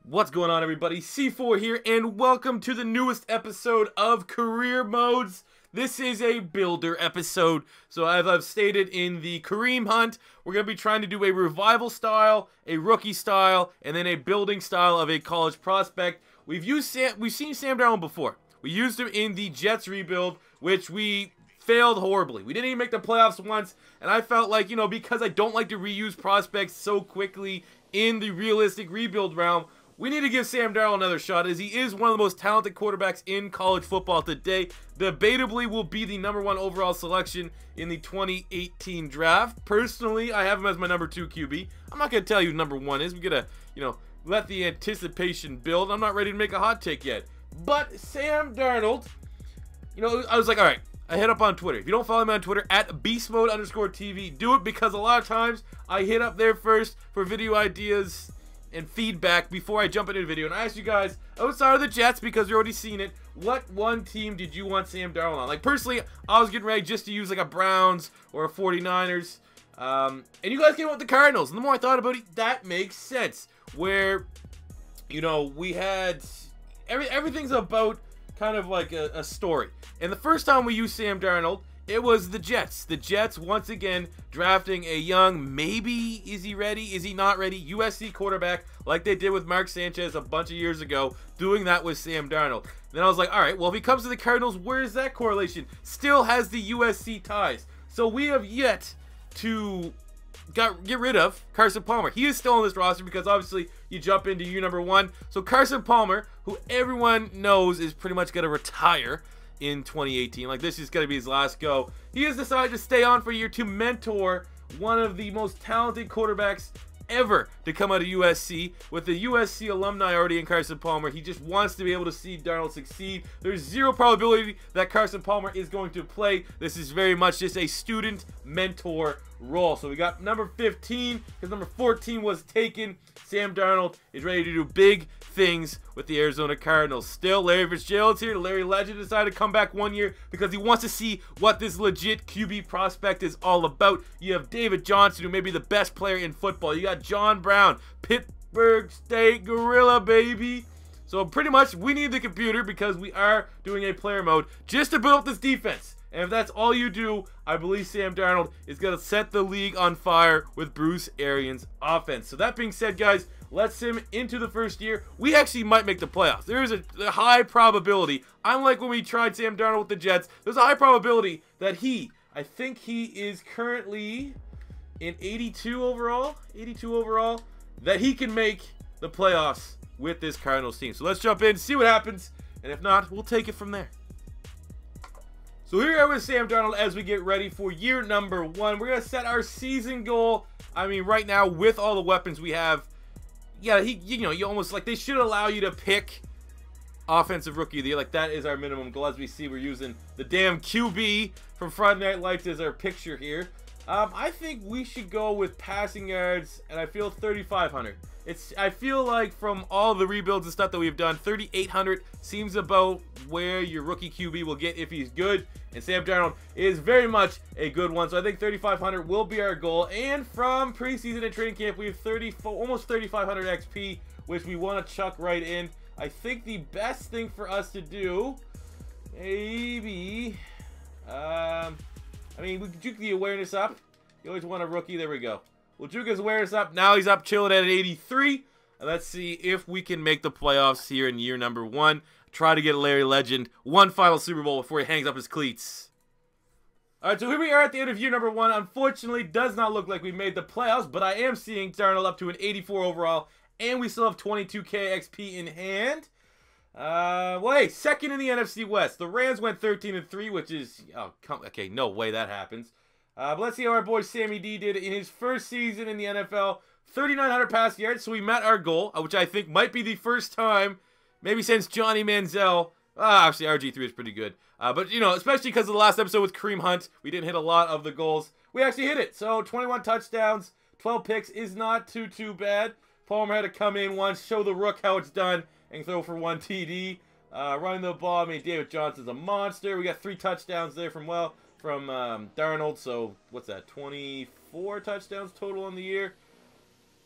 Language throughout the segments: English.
What's going on, everybody? C4 here, and welcome to the newest episode of Career Modes. This is a builder episode, so as I've stated in the Kareem Hunt, we're going to be trying to do a revival style, a rookie style, and then a building style of a college prospect. We've seen Sam Darnold before. We used him in the Jets rebuild, which we failed horribly. We didn't even make the playoffs once, and I felt like, because I don't like to reuse prospects so quickly in the realistic rebuild realm, we need to give Sam Darnold another shot, as he is one of the most talented quarterbacks in college football today. Debatably will be the #1 overall selection in the 2018 draft. Personally, I have him as my #2 QB. I'm not going to tell you who #1 is. We're going to, let the anticipation build. I'm not ready to make a hot take yet. But Sam Darnold, I was like, all right, I hit up on Twitter. If you don't follow me on Twitter, at beastmode_TV, do it, because a lot of times I hit up there first for video ideas and feedback before I jump into the video. And I asked you guys, outside of the Jets, because you're already seen it, what one team did you want Sam Darnold on? Like, personally, I was getting ready just to use like a Browns or a 49ers. And you guys came up with the Cardinals. And the more I thought about it, that makes sense. Where, we had everything's about kind of like a story. And the first time we used Sam Darnold, it was the Jets. The Jets, once again, drafting a young, maybe, is he ready, is he not ready, USC quarterback, like they did with Mark Sanchez a bunch of years ago, doing that with Sam Darnold. Then I was like, all right, well, if he comes to the Cardinals, where is that correlation? Still has the USC ties. So we have yet to get rid of Carson Palmer. He is still on this roster because, obviously, you jump into year #1. So Carson Palmer, who everyone knows is pretty much going to retire in 2018. Like, this is going to be his last go. He has decided to stay on for a year to mentor one of the most talented quarterbacks ever to come out of USC. With the USC alumni already in Carson Palmer, he just wants to be able to see Darnold succeed. There's zero probability that Carson Palmer is going to play. This is very much just a student mentor role. So we got number 15 because number 14 was taken. Sam Darnold is ready to do big things with the Arizona Cardinals. Still, Larry Fitzgerald's here. Larry Legend decided to come back 1 year because he wants to see what this legit QB prospect is all about. You have David Johnson, who may be the best player in football. You got John Brown, Pittsburgh State Gorilla, baby. So pretty much we need the computer because we are doing a player mode just to build up this defense. And if that's all you do, I believe Sam Darnold is going to set the league on fire with Bruce Arians' offense. So that being said, guys, let's him into the first year. We actually might make the playoffs. There is a high probability, unlike when we tried Sam Darnold with the Jets, there's a high probability that I think he is currently in 82 overall, that he can make the playoffs with this Cardinals team. So let's jump in, see what happens, and if not, we'll take it from there. So here we are with Sam Darnold as we get ready for year #1. We're going to set our season goal. I mean, right now, with all the weapons we have, yeah, you almost, like, they should allow you to pick offensive rookie of the year. Like, that is our minimum goal. As we see, we're using the damn QB from Friday Night Lights as our picture here. I think we should go with passing yards, and I feel 3,500. I feel like from all the rebuilds and stuff that we've done, 3,800 seems about where your rookie QB will get if he's good. And Sam Darnold is very much a good one. So I think 3,500 will be our goal. And from preseason and training camp, we have almost 3,500 XP, which we want to chuck right in. I think the best thing for us to do, maybe, we can juke the awareness up. You always want a rookie. There we go. We'll juke his awareness up. Now he's up chilling at an 83. And let's see if we can make the playoffs here in year #1. Try to get Larry Legend one final Super Bowl before he hangs up his cleats. Alright, so here we are at the end of year #1. Unfortunately, does not look like we made the playoffs, but I am seeing Darnold up to an 84 overall, and we still have 22k XP in hand. Well, hey, second in the NFC West. The Rams went 13-3, which is, okay, no way that happens. But let's see how our boy Sammy D did in his first season in the NFL. 3,900 pass yards, so we met our goal, which I think might be the first time, maybe since Johnny Manziel. Actually, RG3 is pretty good. But, especially because of the last episode with Kareem Hunt, we didn't hit a lot of the goals. We actually hit it. So 21 touchdowns, 12 picks is not too bad. Palmer had to come in once, show the rook how it's done, and throw for 1 TD. Running the ball, David Johnson's a monster. We got 3 touchdowns there from Darnold. So, what's that, 24 touchdowns total on the year?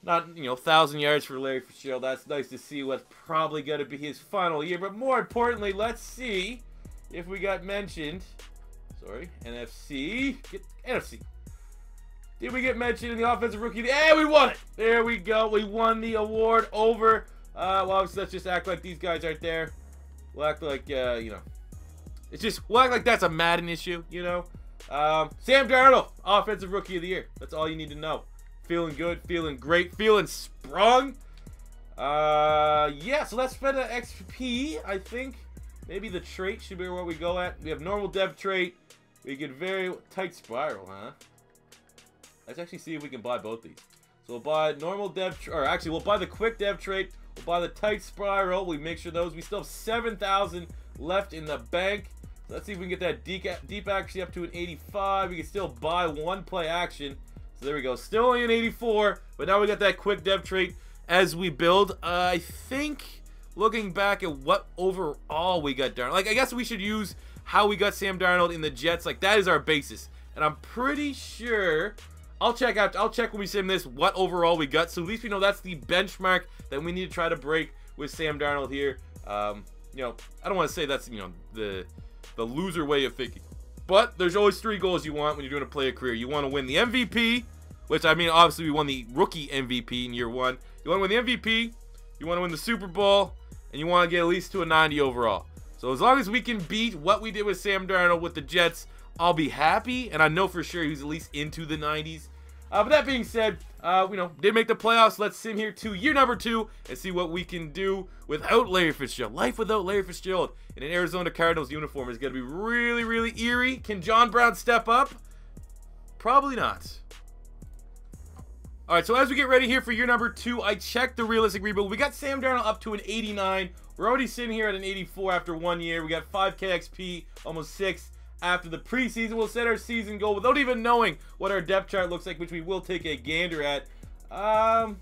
Not, 1,000 yards for Larry Fitzgerald. That's nice to see what's probably going to be his final year. But more importantly, let's see if we got mentioned. Sorry, NFC. NFC. Did we get mentioned in the Offensive Rookie? And we won it. There we go. We won the award over. Well, obviously, let's just act like these guys aren't there. We'll act like, it's just, we'll act like that's a Madden issue, Sam Darnold, Offensive Rookie of the Year. That's all you need to know. Feeling good, feeling great, feeling sprung. Yeah, so let's spend an XP, I think. Maybe the trait should be where we go at. We have normal dev trait. We get very tight spiral, huh? Let's actually see if we can buy both these. So we'll buy normal dev, or actually we'll buy the quick dev trait. We'll buy the tight spiral. We make sure those. We still have 7,000 left in the bank. So let's see if we can get that deep action up to an 85. We can still buy one play action. So there we go. Still only an 84, but now we got that quick dev trait as we build. I think looking back at what overall we got Darnold, I guess we should use how we got Sam Darnold in the Jets. That is our basis, and I'm pretty sure. I'll check when we sim this what overall we got. So at least we know that's the benchmark that we need to try to break with Sam Darnold here. I don't want to say that's the loser way of thinking. But there's always 3 goals you want when you're doing a player career. You want to win the MVP, which, obviously we won the rookie MVP in year 1. You want to win the MVP, you want to win the Super Bowl, and you want to get at least to a 90 overall. So as long as we can beat what we did with Sam Darnold with the Jets, I'll be happy. And I know for sure he's at least into the 90s. But that being said, did make the playoffs. Let's sim here to year number 2 and see what we can do without Larry Fitzgerald. Life without Larry Fitzgerald in an Arizona Cardinals uniform is going to be really, really eerie. Can John Brown step up? Probably not. All right, so as we get ready here for year number 2, I checked the realistic rebuild. We got Sam Darnold up to an 89. We're already sitting here at an 84 after 1 year. We got 5 KXP, almost 6. After the preseason, we'll set our season goal without even knowing what our depth chart looks like, which we will take a gander at. How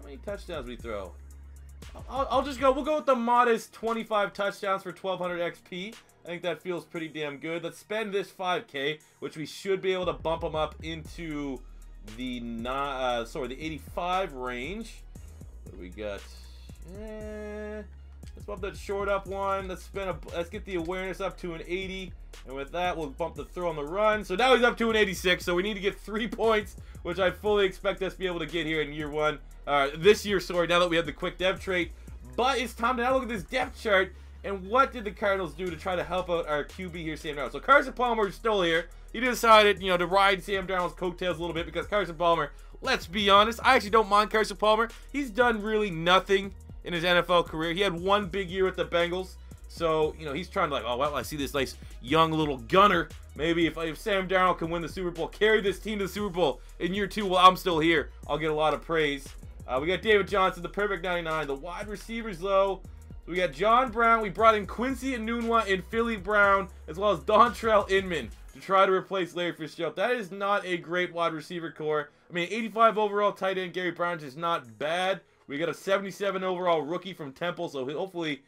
many touchdowns we throw? I'll just go. We'll go with the modest 25 touchdowns for 1,200 XP. I think that feels pretty damn good. Let's spend this 5K, which we should be able to bump them up into the 85 range. What do we got? Let's bump that short up one. Let's get the awareness up to an 80. And with that, we'll bump the throw on the run. So now he's up to an 86. So we need to get 3 points, which I fully expect us to be able to get here in year 1. This year, sorry, now that we have the quick dev trait. But it's time to now look at this depth chart. And what did the Cardinals do to try to help out our QB here, Sam Darnold? So Carson Palmer is still here. He decided, to ride Sam Darnold's coattails a little bit because Carson Palmer, let's be honest, I actually don't mind Carson Palmer. He's done really nothing in his NFL career. He had 1 big year with the Bengals. So, he's trying to oh, well, I see this nice young little gunner. Maybe if Sam Darnold can win the Super Bowl, carry this team to the Super Bowl in year 2 while I'm still here, I'll get a lot of praise. We got David Johnson, the perfect 99. The wide receivers, though, we got John Brown. We brought in Quincy Enunwa and Philly Brown, as well as Dontrell Inman to try to replace Larry Fitzgerald. That is not a great wide receiver core. 85 overall tight end Gary Barnes is not bad. We got a 77 overall rookie from Temple, so hopefully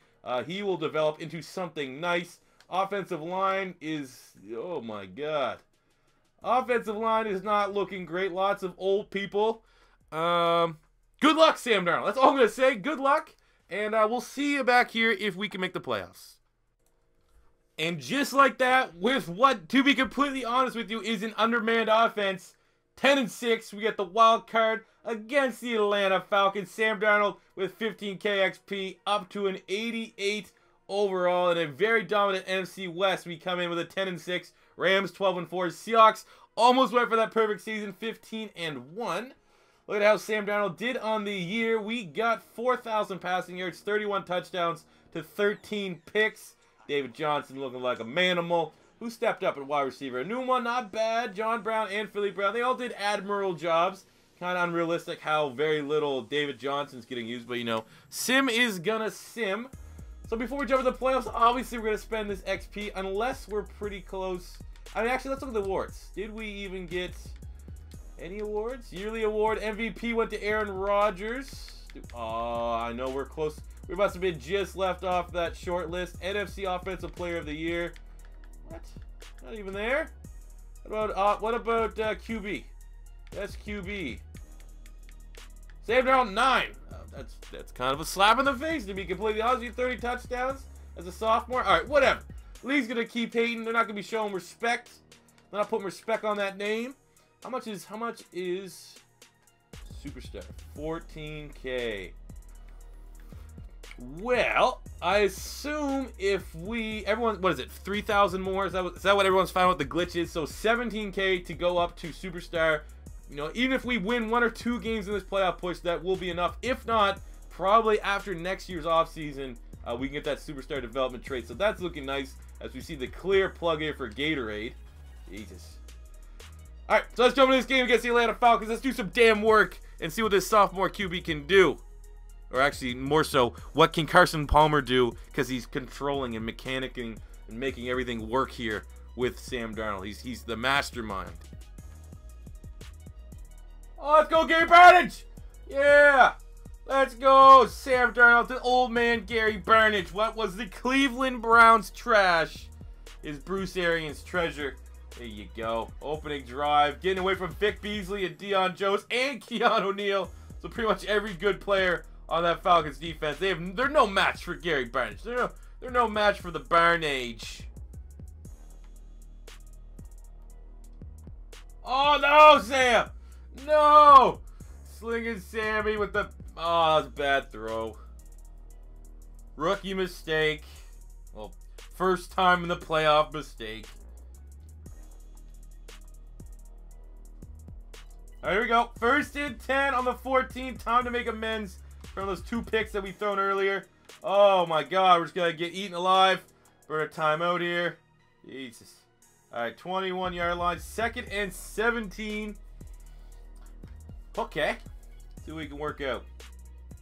he will develop into something nice. Offensive line is, oh my God. Offensive line is not looking great. Lots of old people. Good luck, Sam Darnold. That's all I'm going to say. Good luck. And we'll see you back here if we can make the playoffs. And just like that, with what, to be completely honest with you, is an undermanned offense, 10-6, we get the wild card against the Atlanta Falcons. Sam Darnold with 15 KXP, up to an 88 overall. In a very dominant NFC West, we come in with a 10-6. Rams 12-4. Seahawks almost went for that perfect season, 15-1. Look at how Sam Darnold did on the year. We got 4,000 passing yards, 31 touchdowns to 13 picks. David Johnson looking like a manimal. Who stepped up at wide receiver? A new one, not bad. John Brown and Philly Brown. They all did admirable jobs. Kind of unrealistic how very little David Johnson's getting used. But, sim is gonna sim. So before we jump into the playoffs, obviously we're going to spend this XP unless we're pretty close. Actually, let's look at the awards. Did we even get any awards? Yearly award, MVP went to Aaron Rodgers. Oh, I know we're close. We must have been just left off that short list. NFC Offensive Player of the Year. What? Not even there? What about QB? That's QB. Sam Darnold, 9. That's kind of a slap in the face, to be completely honest. You 30 touchdowns as a sophomore. All right, whatever. League's gonna keep hating. They're not gonna be showing respect. They're not putting respect on that name. How much is Superstar? 14K. Well, I assume if everyone, what is it, 3,000 more? Is that what everyone's found out the glitch is? So 17K to go up to Superstar. You know, even if we win 1 or 2 games in this playoff push, that will be enough. If not, probably after next year's offseason, we can get that Superstar development trait. So that's looking nice as we see the clear plug here for Gatorade. Jesus. All right, so let's jump into this game against the Atlanta Falcons. Let's do some damn work and see what this sophomore QB can do. Or actually, more so, what can Carson Palmer do? Because he's controlling and mechanicking and making everything work here with Sam Darnold. He's the mastermind. Oh, let's go, Gary Barnage! Yeah! Let's go, Sam Darnold to old man Gary Barnage. What was the Cleveland Browns trash is Bruce Arians' treasure. There you go. Opening drive. Getting away from Vic Beasley and Deion Jones and Keanu O'Neal. So pretty much every good player on that Falcons defense. They're no match for Gary Barnage. They're no match for the Barnage. Oh, no, Sam! No! Slinging Sammy with the... Oh, that's a bad throw. Rookie mistake. Well, first time in the playoff mistake. All right, here we go. 1st and 10 on the 14. Time to make amends from those 2 picks that we thrown earlier. Oh, my God. We're just going to get eaten alive. We're a timeout here. Jesus. All right, 21-yard line. 2nd and 17. Okay. See what we can work out.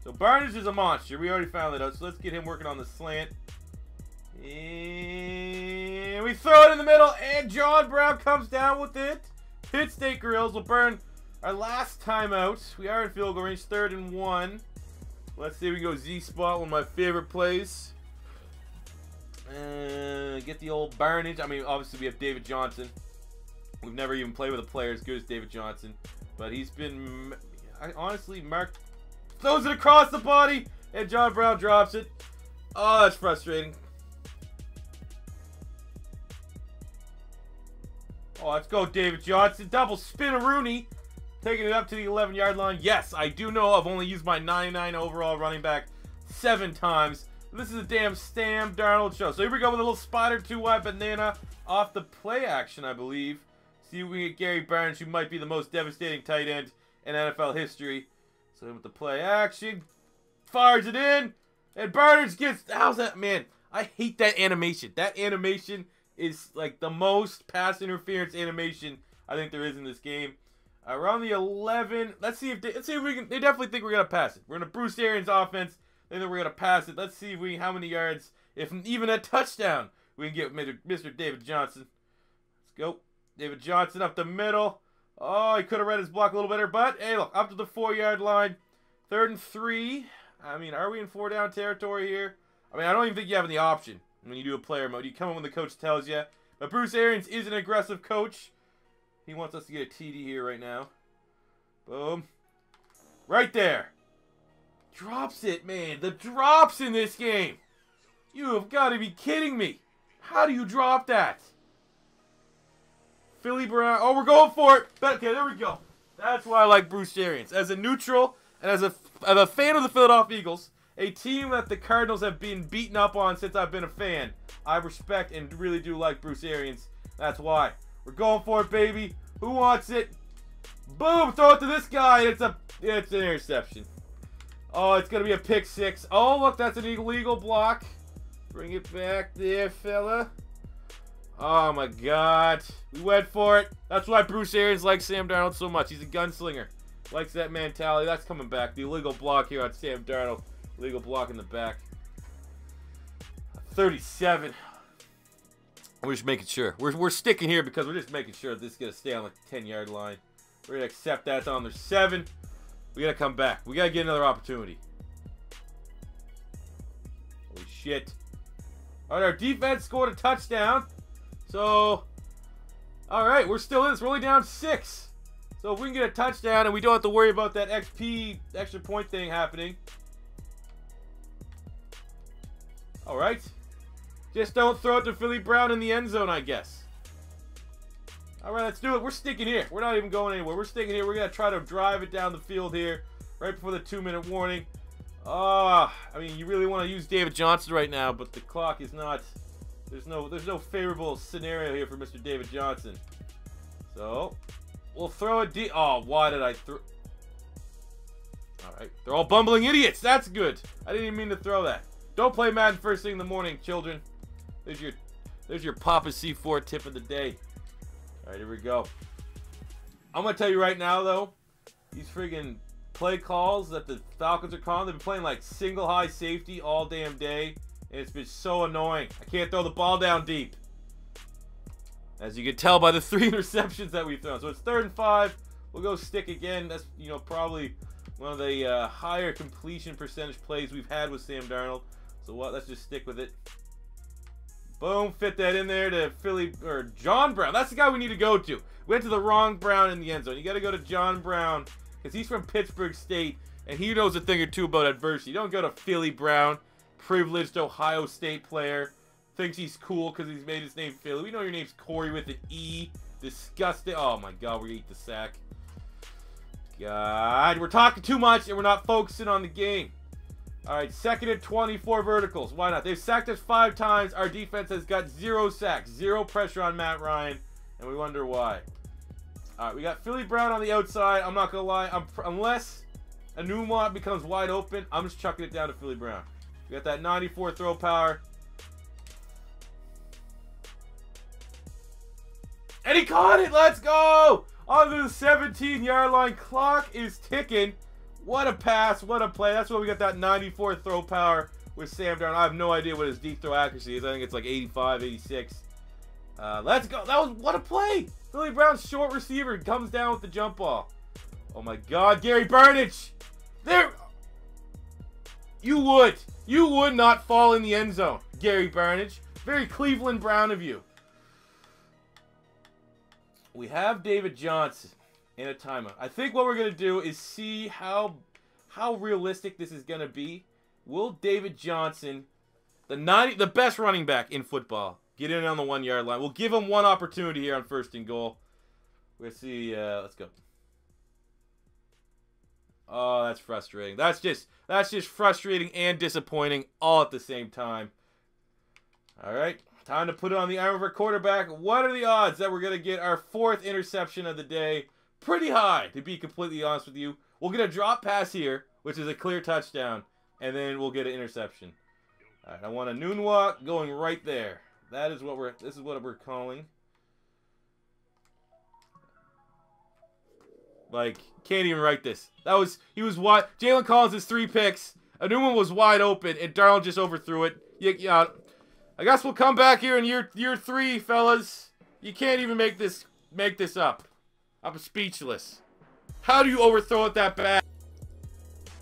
So Barnage is a monster. We already found that out. So let's get him working on the slant. And we throw it in the middle. And John Brown comes down with it. Pitt State Grills will burn our last timeout. We are in field goal range. 3rd and 1. Let's see if we can go Z-spot. One of my favorite plays. Get the old Barnage. I mean, obviously we have David Johnson. We've never even played with a player as good as David Johnson. But he's been, honestly, Mark throws it across the body, and John Brown drops it. Oh, that's frustrating. Oh, let's go, David Johnson. Double spin-a-rooney. Taking it up to the 11-yard line. Yes, I do know I've only used my 99 overall running back 7 times. This is a damn Sam Darnold show. So here we go with a little spider 2-wide banana off the play action, I believe. See if we can get Gary Barnage, who might be the most devastating tight end in NFL history. So with the play action, fires it in, and Barnage gets, how's that, man? I hate that animation. That animation is like the most pass interference animation I think there is in this game. Around the 11, let's see if we can. They definitely think we're gonna pass it. We're in a Bruce Arians offense. They think we're gonna pass it. Let's see if how many yards, if even a touchdown, we can get Mr. David Johnson. Let's go. David Johnson up the middle. Oh, he could have read his block a little better, but hey, look, up to the 4-yard line. 3rd and 3. I mean, are we in 4-down territory here? I mean, I don't even think you have the option when you do a player mode. You come in when the coach tells you. But Bruce Arians is an aggressive coach. He wants us to get a TD here right now. Boom. Right there. Drops it, man. The drops in this game. You have got to be kidding me. How do you drop that? Philly Brown. Oh, we're going for it. Okay, there we go. That's why I like Bruce Arians. As a neutral and as a fan of the Philadelphia Eagles, a team that the Cardinals have been beaten up on since I've been a fan, I respect and really do like Bruce Arians. That's why. We're going for it, baby. Who wants it? Boom! Throw it to this guy. It's an interception. Oh, it's going to be a pick 6. Oh, look, that's an illegal block. Bring it back there, fella. Oh, my God. We went for it. That's why Bruce Arians likes Sam Darnold so much. He's a gunslinger. Likes that mentality. That's coming back. The illegal block here on Sam Darnold. Illegal block in the back. 37. We're just making sure. We're sticking here because we're just making sure this is going to stay on the 10-yard line. We're going to accept that. It's on their 7. We got to come back. We got to get another opportunity. Holy shit. All right, our defense scored a touchdown. So, all right, we're still in this. We're only down 6. So if we can get a touchdown and we don't have to worry about that XP extra point thing happening. All right. Just don't throw it to Philly Brown in the end zone, I guess. All right, let's do it. We're sticking here. We're not even going anywhere. We're sticking here. We're going to try to drive it down the field here right before the 2-minute warning. I mean, you really want to use David Johnson right now, but the clock is not... There's no favorable scenario here for Mr. David Johnson. So, we'll throw it deep. Oh, why did I throw... All right. They're all bumbling idiots. That's good. I didn't even mean to throw that. Don't play Madden first thing in the morning, children. There's your Papa C4 tip of the day. All right, here we go. I'm going to tell you right now, though, these friggin' play calls that the Falcons are calling, they've been playing like single high safety all damn day, and it's been so annoying. I can't throw the ball down deep. As you can tell by the 3 interceptions that we've thrown. So it's 3rd and 5. We'll go stick again. That's, you know, probably one of the higher completion percentage plays we've had with Sam Darnold. So what? Let's just stick with it. Boom, fit that in there to Philly, or John Brown. That's the guy we need to go to. Went to the wrong Brown in the end zone. You got to go to John Brown, because he's from Pittsburgh State, and he knows a thing or two about adversity. You don't go to Philly Brown, privileged Ohio State player, thinks he's cool because he's made his name Philly. We know your name's Corey with an E. Disgusting. Oh my God, we're going to eat the sack. God, we're talking too much, and we're not focusing on the game. All right, 2nd and 24 verticals. Why not? They've sacked us 5 times. Our defense has got 0 sacks, 0 pressure on Matt Ryan, and we wonder why. All right, we got Philly Brown on the outside. I'm not going to lie. Unless Anumwa becomes wide open, I'm just chucking it down to Philly Brown. We got that 94 throw power. And he caught it. Let's go. On the 17-yard line. Clock is ticking. What a pass, what a play. That's why we got that 94 throw power with Sam Darnold. I have no idea what his deep throw accuracy is. I think it's like 85, 86. Let's go. What a play. Philly Brown's short receiver comes down with the jump ball. Oh my God, Gary Burnage. There. You would not fall in the end zone, Gary Burnage. Very Cleveland Brown of you. We have David Johnson in a timeout. I think what we're going to do is see how realistic this is going to be. Will David Johnson, the best running back in football, get in on the 1-yard line? We'll give him one opportunity here on 1st and goal. We'll see. Let's go. Oh, that's frustrating. That's just frustrating and disappointing all at the same time. All right. Time to put it on the arm of our quarterback. What are the odds that we're going to get our 4th interception of the day? Pretty high, to be completely honest with you. We'll get a drop pass here, which is a clear touchdown, and then we'll get an interception. All right, I want a noon walk going right there. This is what we're calling. Like, can't even write this. He was wide. Jalen Collins has 3 picks. A new one was wide open, and Darnold just overthrew it. Yeah, I guess we'll come back here in year 3, fellas. You can't even make this up. I'm speechless. How do you overthrow it that bad?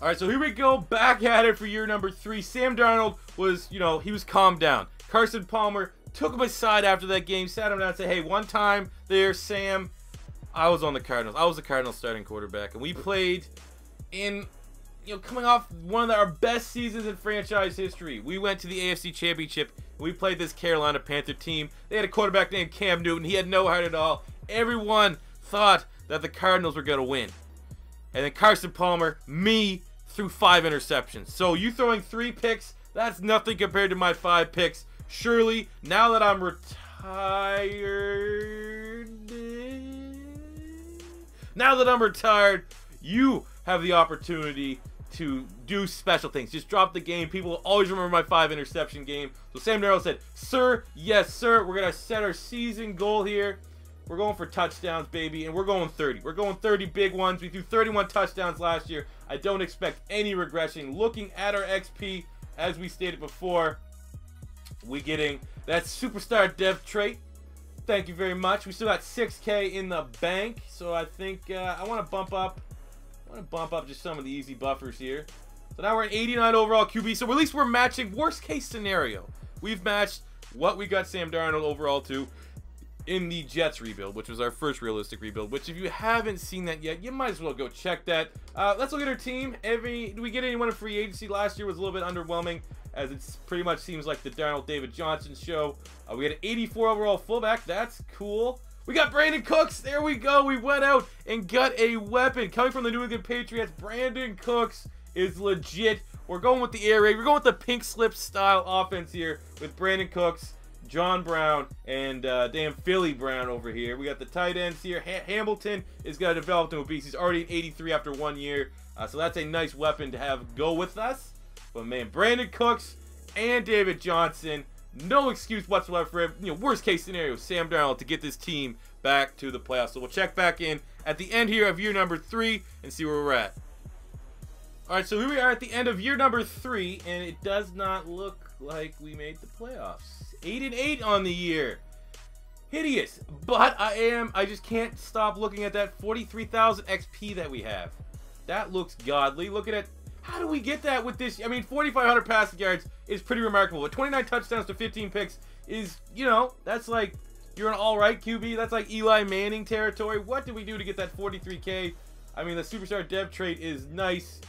All right, so here we go. Back at it for year number 3. Sam Darnold was, he was calmed down. Carson Palmer took him aside after that game, sat him down and said, hey, one time there, Sam, I was on the Cardinals. I was the Cardinals starting quarterback, and we played in, coming off one of our best seasons in franchise history. We went to the Nfc Championship, and we played this Carolina Panther team. They had a quarterback named Cam Newton. He had no heart at all. Everyone thought that the Cardinals were going to win. And then Carson Palmer, me, threw 5 interceptions. So you throwing 3 picks, that's nothing compared to my 5 picks. Surely, now that I'm retired, you have the opportunity to do special things. Just drop the game. People will always remember my 5 interception game. So Sam Darnold said, sir, yes, sir, we're going to set our season goal here. We're going for touchdowns, baby, and we're going 30. We're going 30 big ones. We threw 31 touchdowns last year. I don't expect any regression. Looking at our XP, as we stated before, we getting that superstar dev trait. Thank you very much. We still got 6K in the bank, so I think I want to bump up. Just some of the easy buffers here. So now we're at 89 overall QB. So at least we're matching worst case scenario. We've matched what we got Sam Darnold overall to in the Jets rebuild, which was our first realistic rebuild, which if you haven't seen that yet, you might as well go check that. Let's look at our team. Do we get anyone in free agency? Last year was a little bit underwhelming, as it pretty much seems like the Darnold David Johnson show. We had an 84 overall fullback. That's cool. We got Brandon Cooks. There we go. We went out and got a weapon. Coming from the New England Patriots, Brandon Cooks is legit. We're going with the air raid. We're going with the pink slip style offense here with Brandon Cooks, John Brown, and damn Philly Brown over here. We got the tight ends here. Hamilton is going to develop into a beast. He's already an 83 after 1 year. So that's a nice weapon to have go with us. But man, Brandon Cooks and David Johnson, no excuse whatsoever for him. Worst case scenario, Sam Darnold to get this team back to the playoffs. So we'll check back in at the end here of year number 3 and see where we're at. All right, so here we are at the end of year number 3, and it does not look like we made the playoffs. 8-8 on the year. Hideous. But I just can't stop looking at that 43,000 XP that we have. That looks godly. Looking at, how do we get that with this? I mean, 4,500 passing yards is pretty remarkable. But 29 touchdowns to 15 picks is, that's like, you're an all-right QB. That's like Eli Manning territory. What did we do to get that 43K? I mean, the superstar dev trait is nice.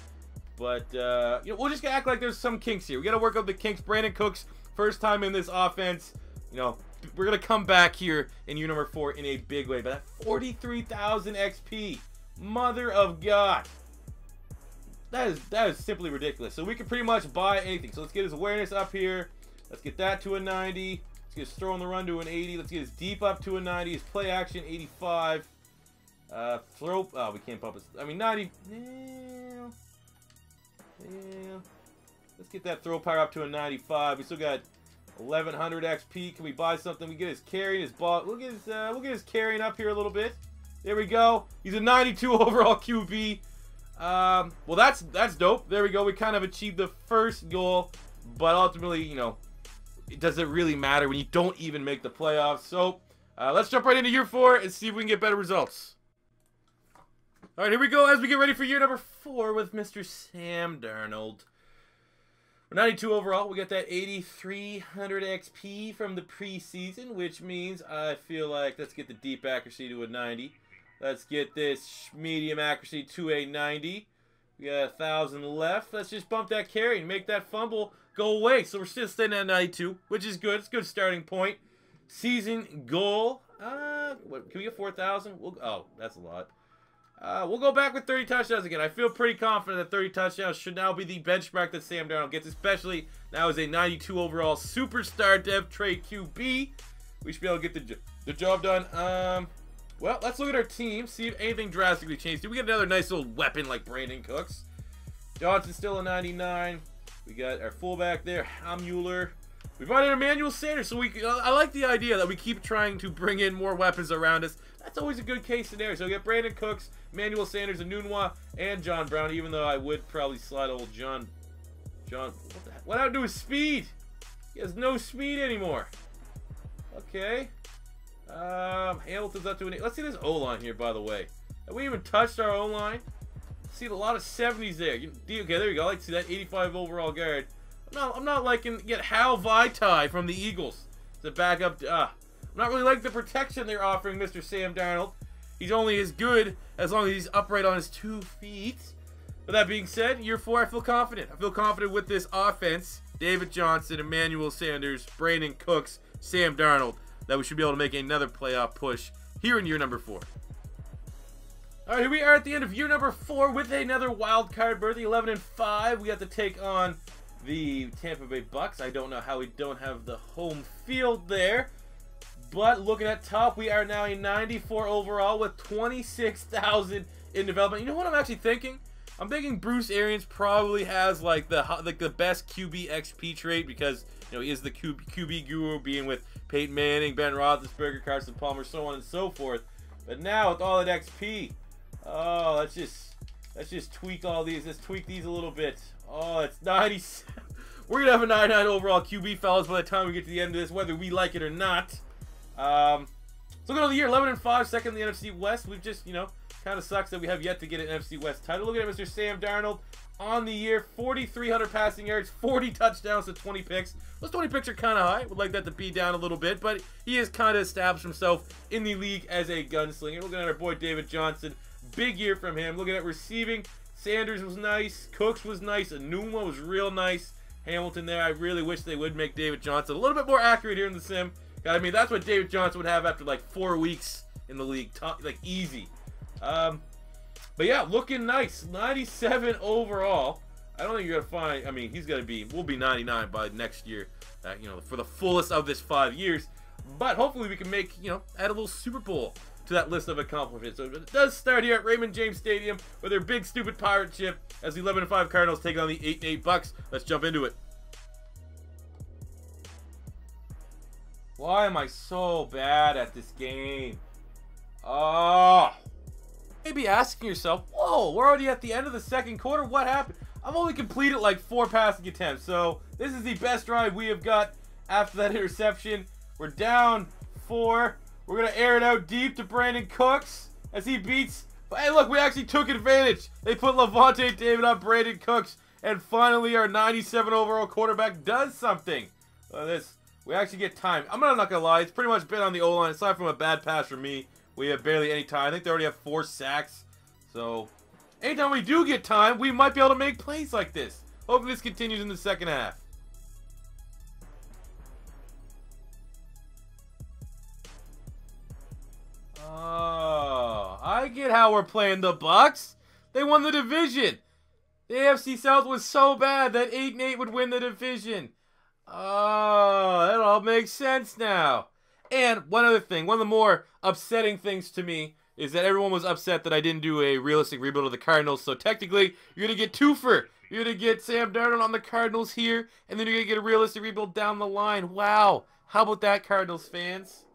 But, we'll just act like there's some kinks here. We got to work up the kinks. Brandon Cooks, first time in this offense. We're going to come back here in year number 4 in a big way. But that 43,000 XP, mother of God. That is simply ridiculous. So we can pretty much buy anything. So let's get his awareness up here. Let's get that to a 90. Let's get his throw on the run to an 80. Let's get his deep up to a 90. His play action, 85. Throw, we can't pump it. I mean, 90. Yeah. Let's get that throw power up to a 95. We still got 1,100 XP. Can we buy something? We get his carrying, his ball. We'll get his carrying up here a little bit. There we go. He's a 92 overall QB. Well, that's dope. There we go. We kind of achieved the first goal, but ultimately, it doesn't really matter when you don't even make the playoffs. So let's jump right into year 4 and see if we can get better results. All right, here we go as we get ready for year number 4 with Mr. Sam Darnold. We're 92 overall. We got that 8,300 XP from the preseason, which means I feel like let's get the deep accuracy to a 90. Let's get this medium accuracy to a 90. We got 1,000 left. Let's just bump that carry and make that fumble go away. So we're still sitting at 92, which is good. It's a good starting point. Season goal. What, can we get 4,000? Oh, that's a lot. We'll go back with 30 touchdowns again. I feel pretty confident that 30 touchdowns should now be the benchmark that Sam Darnold gets, especially now as a 92 overall superstar dev trait QB. We should be able to get the job done. Well, let's look at our team, see if anything drastically changed. Did we get another nice little weapon like Brandon Cooks? Johnson's still a 99. We got our fullback there, Mueller. We brought in Emmanuel Sanders, so I like the idea that we keep trying to bring in more weapons around us. That's always a good case scenario. So we got Brandon Cooks, Emmanuel Sanders, Anunwa, and John Brown, even though I would probably slide old John, what happened to his speed? He has no speed anymore. Okay. Hamilton's up to an 8. Let's see this O-line here, by the way. Have we even touched our O-line? See a lot of 70s there. Okay, there you go. I like to see that 85 overall guard. I'm not liking get Hal Vaitai from the Eagles to back up. I'm not really liking the protection they're offering Mr. Sam Darnold. He's only as good as long as he's upright on his 2 feet. But that being said, year 4, I feel confident. I feel confident with this offense. David Johnson, Emmanuel Sanders, Brandon Cooks, Sam Darnold, that we should be able to make another playoff push here in year number 4. All right, here we are at the end of year number 4 with another wild card berth, 11-5. We have to take on the Tampa Bay Bucks. I don't know how we don't have the home field there. But looking at top, we are now a 94 overall with 26,000 in development. You know what I'm actually thinking? I'm thinking Bruce Arians probably has like the best QB XP trait because he is the QB guru, being with Peyton Manning, Ben Roethlisberger, Carson Palmer, so on and so forth. But now with all that XP, oh, let's just tweak all these. Let's tweak these a little bit. Oh, it's 97. We're gonna have a 99 overall QB, fellas, by the time we get to the end of this, whether we like it or not. So looking at the year, 11-5, second in the NFC West. We've just, kind of sucks that we have yet to get an NFC West title. Look at Mr. Sam Darnold on the year. 4,300 passing yards, 40 touchdowns to 20 picks. Those 20 picks are kind of high. Would like that to be down a little bit, but he has kind of established himself in the league as a gunslinger. Looking at our boy David Johnson, big year from him. Looking at receiving, Sanders was nice, Cooks was nice, Enuma was real nice. Hamilton there, I really wish they would make David Johnson a little bit more accurate here in the sim. I mean, that's what David Johnson would have after like 4 weeks in the league, like easy. But yeah, looking nice. 97 overall. I don't think you're gonna find. I mean, he's gonna be. We'll be 99 by next year. You know, for the fullest of this 5 years. But hopefully we can make, you know, add a little Super Bowl to that list of accomplishments. So it does start here at Raymond James Stadium with their big stupid pirate ship as the 11-5 Cardinals take on the 8-8 Bucks. Let's jump into it. Why am I so bad at this game? Oh. Maybe asking yourself, whoa, we're already at the end of the second quarter. What happened? I've only completed like 4 passing attempts. So this is the best drive we have got after that interception. We're down 4. We're going to air it out deep to Brandon Cooks as he beats. Hey, look, we actually took advantage. They put Levante David on Brandon Cooks. And finally, our 97 overall quarterback does something. This, we actually get time. I'm not going to lie. It's pretty much been on the O-line. Aside from a bad pass from me, we have barely any time. I think they already have 4 sacks. So, anytime we do get time, we might be able to make plays like this. Hopefully this continues in the second half. Oh, I get how we're playing the Bucks. They won the division. The AFC South was so bad that 8-8 would win the division. Oh, that all makes sense now. And one other thing, one of the more upsetting things to me is that everyone was upset that I didn't do a realistic rebuild of the Cardinals. So technically, you're going to get twofer. You're going to get Sam Darnold on the Cardinals here, and then you're going to get a realistic rebuild down the line. Wow. How about that, Cardinals fans?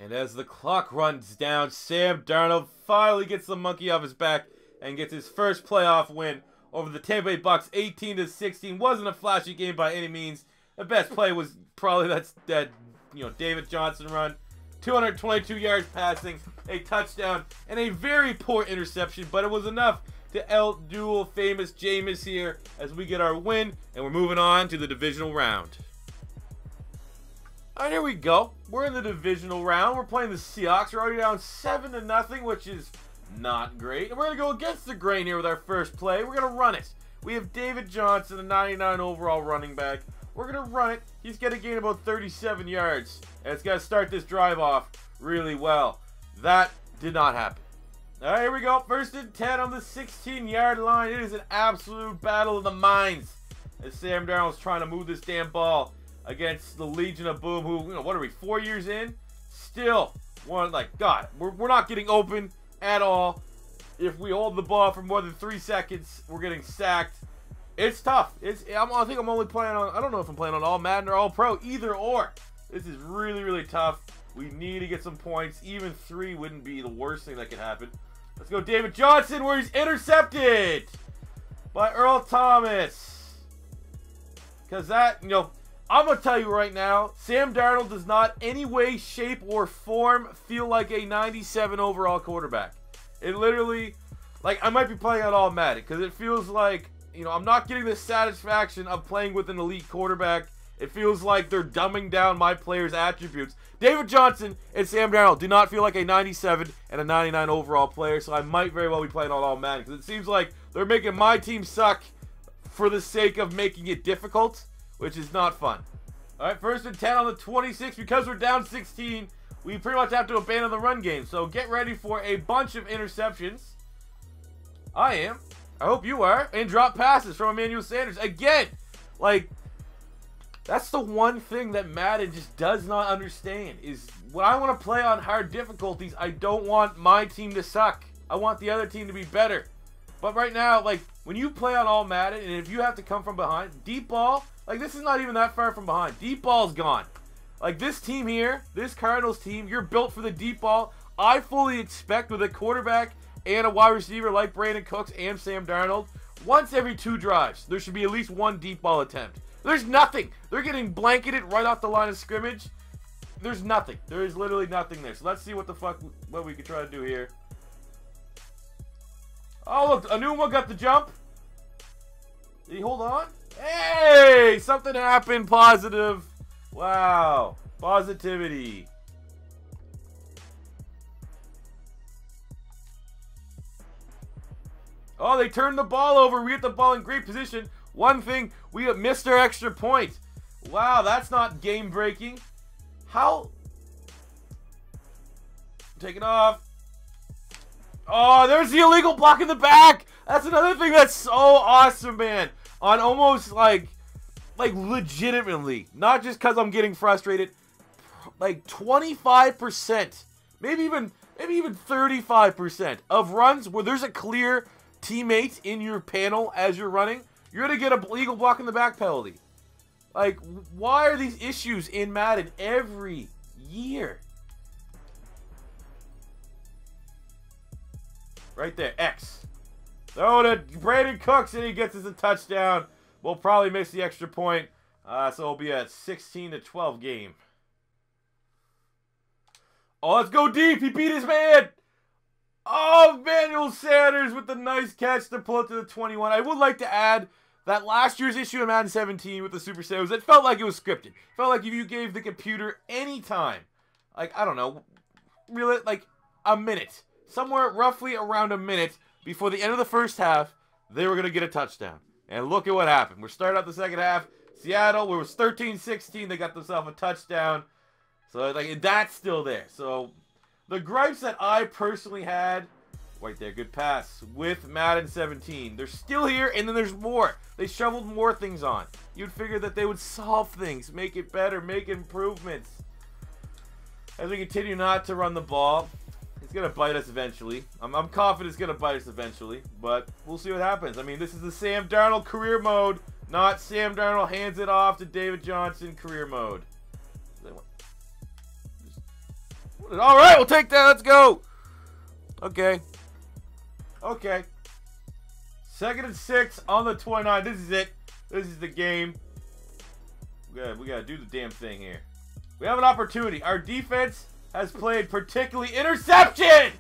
And as the clock runs down, Sam Darnold finally gets the monkey off his back and gets his first playoff win over the Tampa Bay Bucks, 18-16. Wasn't a flashy game by any means. The best play was probably that David Johnson run. 222 yards passing, a touchdown, and a very poor interception, but it was enough to outduel famous Jameis here as we get our win, and we're moving on to the divisional round. All right, here we go. We're in the divisional round. We're playing the Seahawks. We're already down 7-0, which is not great. And we're going to go against the grain here with our first play. We're going to run it. We have David Johnson, a 99 overall running back. We're going to run it. He's going to gain about 37 yards. And it's going to start this drive off really well. That did not happen. All right, here we go. 1st and 10 on the 16-yard line. It is an absolute battle of the minds as Sam Darnold's trying to move this damn ball against the Legion of Boom, who, what are we, 4 years in? Still, God, we're not getting open at all. If we hold the ball for more than 3 seconds, we're getting sacked. It's tough. I think I'm only playing on, I don't know if I'm playing on All Madden or All Pro, either or. This is really, really tough. We need to get some points. Even 3 wouldn't be the worst thing that could happen. Let's go David Johnson, where he's intercepted by Earl Thomas. Because that, I'm going to tell you right now, Sam Darnold does not any way, shape, or form feel like a 97 overall quarterback. It literally, I might be playing on All Madden because it feels like, I'm not getting the satisfaction of playing with an elite quarterback. It feels like they're dumbing down my players' attributes. David Johnson and Sam Darnold do not feel like a 97 and a 99 overall player, so I might very well be playing on All Madden because it seems like they're making my team suck for the sake of making it difficult, which is not fun. All right, 1st and 10 on the 26. Because we're down 16, we pretty much have to abandon the run game. So get ready for a bunch of interceptions. I am. I hope you are. And drop passes from Emmanuel Sanders. Again, that's the one thing that Madden just does not understand is when I want to play on hard difficulties, I don't want my team to suck. I want the other team to be better. But right now, when you play on All Madden, and if you have to come from behind, deep ball, this is not even that far from behind. Deep ball's gone. This team here, this Cardinals team, you're built for the deep ball. I fully expect with a quarterback and a wide receiver like Brandon Cooks and Sam Darnold, once every 2 drives, there should be at least 1 deep ball attempt. There's nothing. They're getting blanketed right off the line of scrimmage. There's nothing. There is literally nothing there. So let's see what we can try to do here. Oh, look, Anuma got the jump. Did he hold on? Hey, something happened positive. Wow, positivity. Oh, they turned the ball over. We get the ball in great position. One thing, we missed our extra point. Wow, that's not game-breaking. How? Take it off. Oh, there's the illegal block in the back. That's another thing that's so awesome, man. On almost like legitimately, not just because I'm getting frustrated. Like 25%, maybe even 35% of runs where there's a clear teammate in your panel as you're running, you're gonna get a legal block in the back penalty. Like, why are these issues in Madden every year? Right there, X. Throw to Brandon Cooks and he gets us a touchdown. We'll probably miss the extra point. So it'll be a 16-12 game. Oh, let's go deep. He beat his man. Oh, Manuel Sanders with the nice catch to pull it to the 21. I would like to add that last year's issue in Madden 17 with the Super Saiyans, it felt like it was scripted. It felt like if you gave the computer any time, like, I don't know, really, like a minute, somewhere roughly around a minute before the end of the first half, they were going to get a touchdown. And look at what happened. We're starting out the second half. Seattle, where it was 13-16, they got themselves a touchdown. So, like, that's still there. So, the gripes that I personally had, right there, good pass, with Madden 17, they're still here, and then there's more. They shoveled more things on. You'd figure that they would solve things, make it better, make improvements. As we continue not to run the ball, it's going to bite us eventually. I'm confident it's going to bite us eventually, but we'll see what happens. I mean, this is the Sam Darnold career mode, not Sam Darnold hands it off to David Johnson career mode. All right, we'll take that. Let's go. Okay. Okay. 2nd and 6 on the 29. This is it. This is the game. We gotta do the damn thing here. We have an opportunity. Our defense has played particularly interception,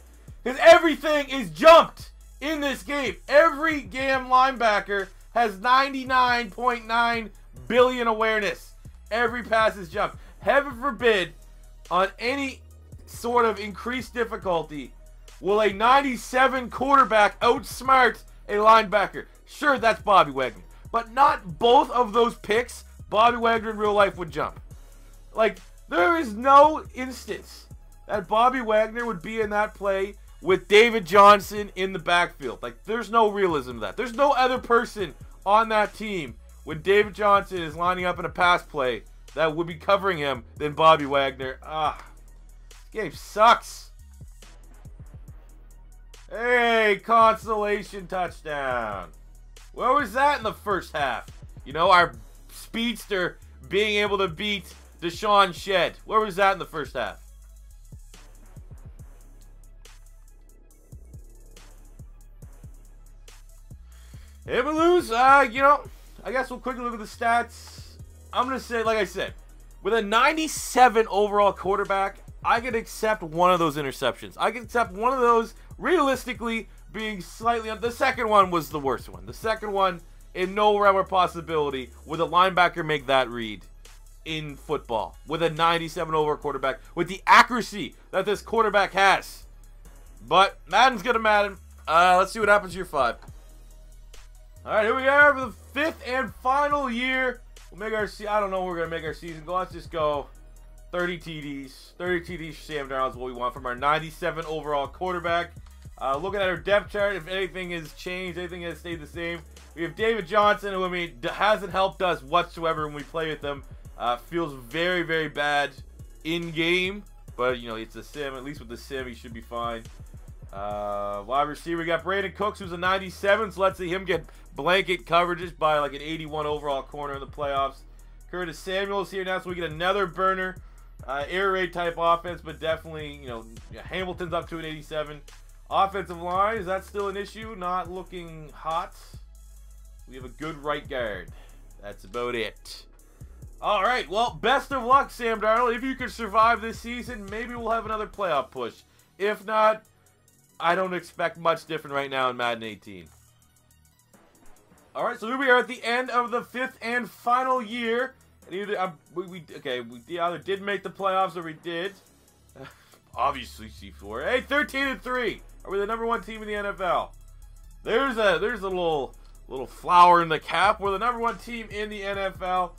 because everything is jumped in this game. Every damn linebacker has 99.9 billion awareness. Every pass is jumped. Heaven forbid, on any sort of increased difficulty, will a 97 quarterback outsmart a linebacker? Sure, that's Bobby Wagner, but not both of those picks. Bobby Wagner in real life would jump. Like, there is no instance that Bobby Wagner would be in that play with David Johnson in the backfield. Like, there's no realism to that. There's no other person on that team when David Johnson is lining up in a pass play that would be covering him than Bobby Wagner. This game sucks. Hey, consolation touchdown. Where was that in the first half? You know, our speedster being able to beat Deshaun Shedd. Where was that in the first half? If we lose, you know, I guess we'll quickly look at the stats. I'm going to say, like I said, with a 97 overall quarterback, I could accept one of those interceptions. I could accept one of those realistically being slightly... The second one was the worst one. The second one, in no realm of possibility, would a linebacker make that read in football with a 97 overall quarterback, with the accuracy that this quarterback has. But Madden's gonna Madden. Let's see what happens year 5. All right, here we are for the 5th and final year. We'll make our... I don't know where we're gonna make our season go. Let's just go 30 TDs. 30 TDs for Sam Darnold is what we want from our 97 overall quarterback. Looking at our depth chart, if anything has changed, anything has stayed the same. We have David Johnson, who, I mean, hasn't helped us whatsoever when we play with him. Feels very, very bad in-game. But, you know, it's a sim. At least with the sim, he should be fine. Wide receiver, we got Brandon Cooks, who's a 97. So let's see him get blanket coverages by like an 81 overall corner in the playoffs. Curtis Samuel's here now, so we get another burner. Air raid type offense, but definitely, you know, Hamilton's up to an 87. Offensive line, is that still an issue? Not looking hot. We have a good right guard. That's about it. All right, well, best of luck, Sam Darnold. If you can survive this season, maybe we'll have another playoff push. If not, I don't expect much different right now in Madden 18. All right, so here we are at the end of the 5th and final year. And either we either did make the playoffs or we did. Obviously, C4. Hey, 13-3. Are we the #1 team in the NFL? There's a little flower in the cap. We're the #1 team in the NFL.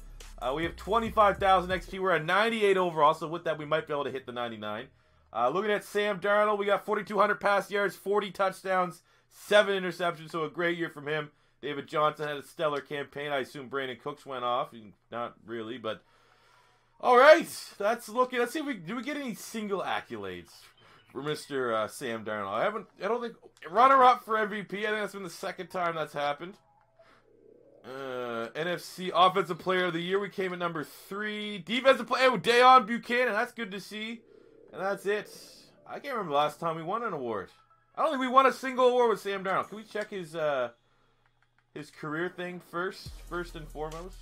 We have 25,000 XP. We're at 98 overall, so with that, we might be able to hit the 99. Looking at Sam Darnold, we got 4,200 pass yards, 40 touchdowns, 7 interceptions, so a great year from him. David Johnson had a stellar campaign. I assume Brandon Cooks went off. Not really, but... All right, let's see if we get any single accolades for Mr. Sam Darnold. I don't think... Runner-up for MVP. I think that's been the 2nd time that's happened. NFC Offensive Player of the Year. We came at number 3. Defensive Player with Deon Buchanan. That's good to see. And that's it. I can't remember the last time we won an award. I don't think we won a single award with Sam Darnold. Can we check his career thing first and foremost?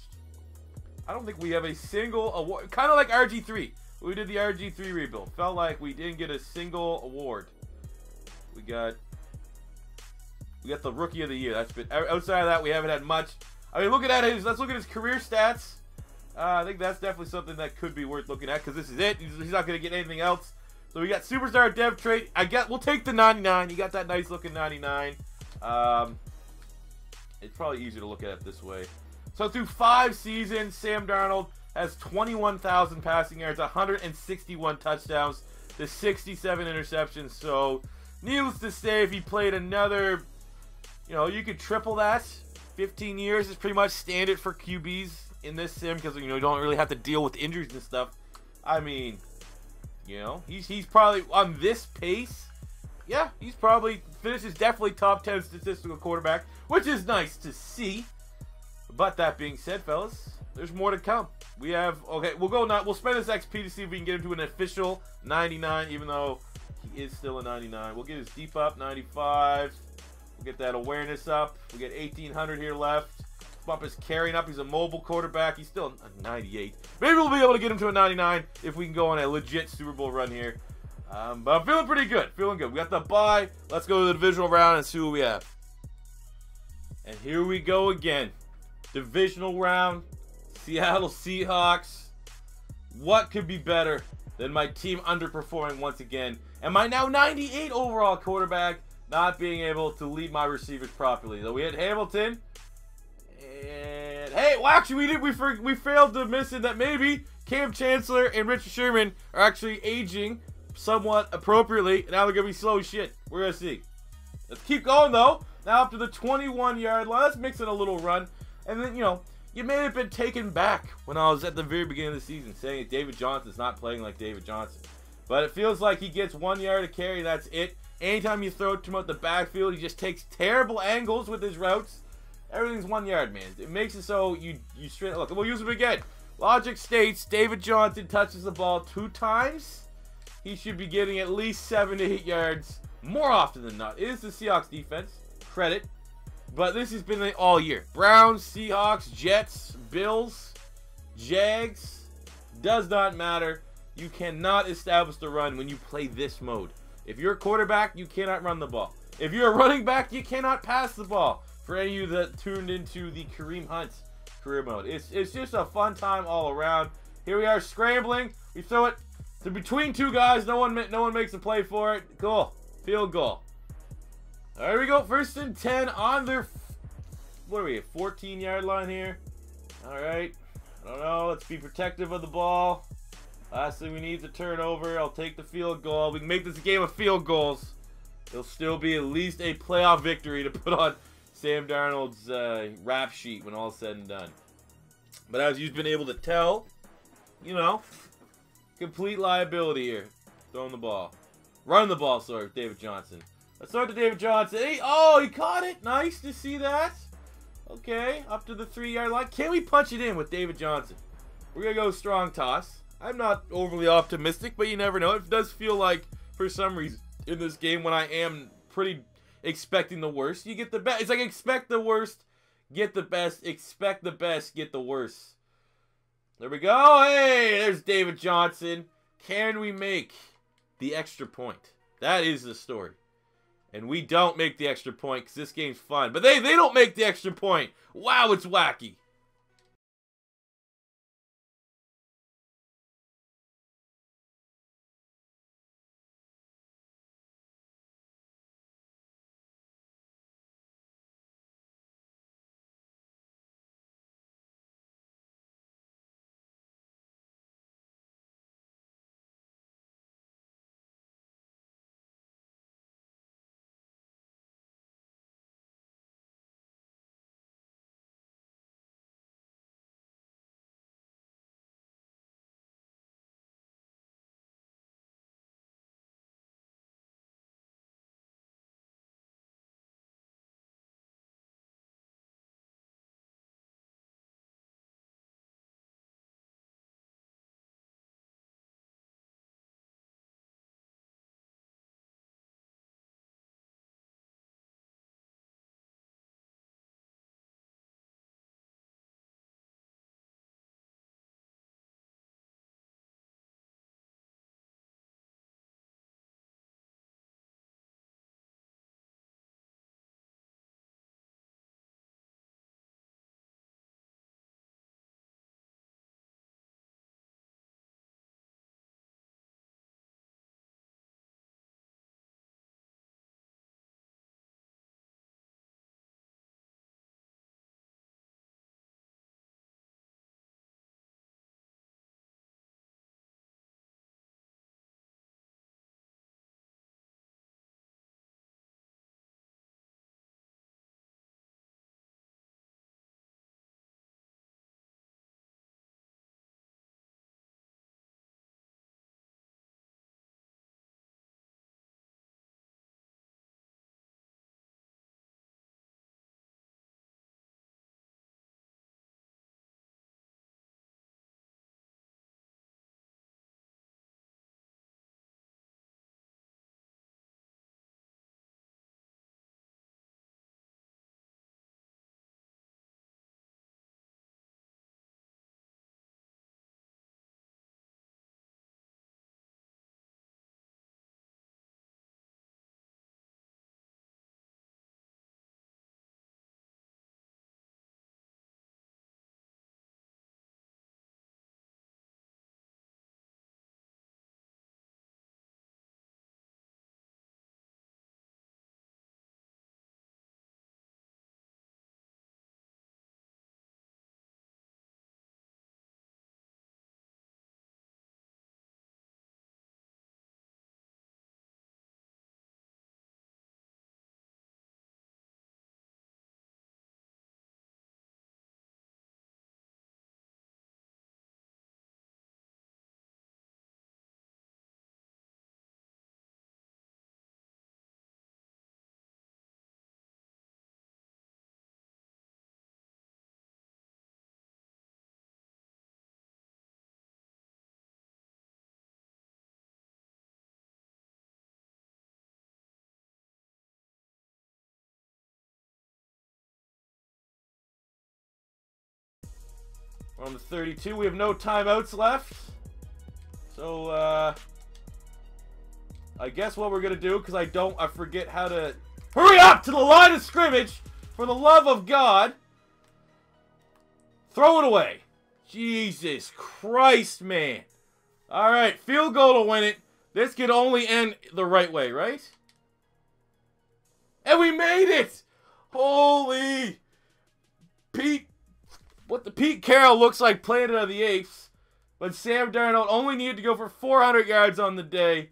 I don't think we have a single award. Kind of like RG3. We did the RG3 rebuild. Felt like we didn't get a single award. We got the Rookie of the Year. That's been outside of that. We haven't had much. I mean, let's look at his career stats. I think that's definitely something that could be worth looking at because this is it. He's not going to get anything else. So we got Superstar Dev Trait. We'll take the 99. You got that nice looking 99. It's probably easier to look at it this way. So through 5 seasons, Sam Darnold has 21,000 passing yards, 161 touchdowns, to 67 interceptions. So needless to say, if he played another, you could triple that. 15 years is pretty much standard for QBs in this sim because you don't really have to deal with injuries and stuff. I mean, he's probably on this pace. Yeah, he's probably finishes definitely top 10 statistical quarterback, which is nice to see. But that being said, fellas, there's more to come. We'll spend this XP to see if we can get him to an official 99, even though he is still a 99. We'll get his deep up, 95. We'll get that awareness up. We get 1,800 here left. Bump his carrying up. He's a mobile quarterback. He's still a 98. Maybe we'll be able to get him to a 99 if we can go on a legit Super Bowl run here. But I'm feeling pretty good. Feeling good. We got the bye. Let's go to the divisional round and see what we have. And here we go again. Divisional round. Seattle Seahawks. What could be better than my team underperforming once again? And my now 98 overall quarterback not being able to lead my receivers properly. Though we had Hamilton. And hey, well, actually we failed to mention that maybe Cam Chancellor and Richard Sherman are actually aging somewhat appropriately. Now they're gonna be slow as shit. We're gonna see. Let's keep going though. Now up to the 21-yard line. Let's mix in a little run. And then you may have been taken back when I was at the very beginning of the season saying that David Johnson's not playing like David Johnson. But it feels like he gets 1 yard of carry. That's it. Anytime you throw it to him out the backfield, he just takes terrible angles with his routes. Everything's 1 yard, man. It makes it so you straight look. We'll use him again. Logic states David Johnson touches the ball 2 times. He should be getting at least 7 to 8 yards more often than not. It is the Seahawks defense. Credit. But this has been all year. Browns, Seahawks, Jets, Bills, Jags. Does not matter. You cannot establish the run when you play this mode. If you're a quarterback, you cannot run the ball. If you're a running back, you cannot pass the ball. For any of you that tuned into the Kareem Hunt career mode. It's just a fun time all around. Here we are scrambling. We throw it to between 2 guys. No one makes a play for it. Cool. Field goal. There we go. 1st and 10 on their, what are we at, 14-yard line here. All right. I don't know. Let's be protective of the ball. Lastly, we need the turnover. I'll take the field goal. We can make this a game of field goals. It'll still be at least a playoff victory to put on Sam Darnold's rap sheet when all's said and done. But as you've been able to tell, complete liability here. Throwing the ball. Running the ball, sorry, with David Johnson. Let's start to David Johnson. Hey, he caught it. Nice to see that. Okay, up to the 3-yard line. Can we punch it in with David Johnson? We're going to go strong toss. I'm not overly optimistic, but you never know. It does feel like, for some reason, in this game, when I am pretty expecting the worst, you get the best. It's like expect the worst, get the best. Expect the best, get the worst. There we go. Hey, there's David Johnson. Can we make the extra point? That is the story. And we don't make the extra point because this game's fun. But they don't make the extra point. Wow, it's wacky. We're on the 32. We have no timeouts left. So, I guess what we're going to do, because I forget how to... Hurry up to the line of scrimmage! For the love of God! Throw it away. Jesus Christ, man. Alright, field goal to win it. This could only end the right way, right? And we made it! Holy... Pete Carroll looks like Planet of the Apes. But Sam Darnold only needed to go for 400 yards on the day.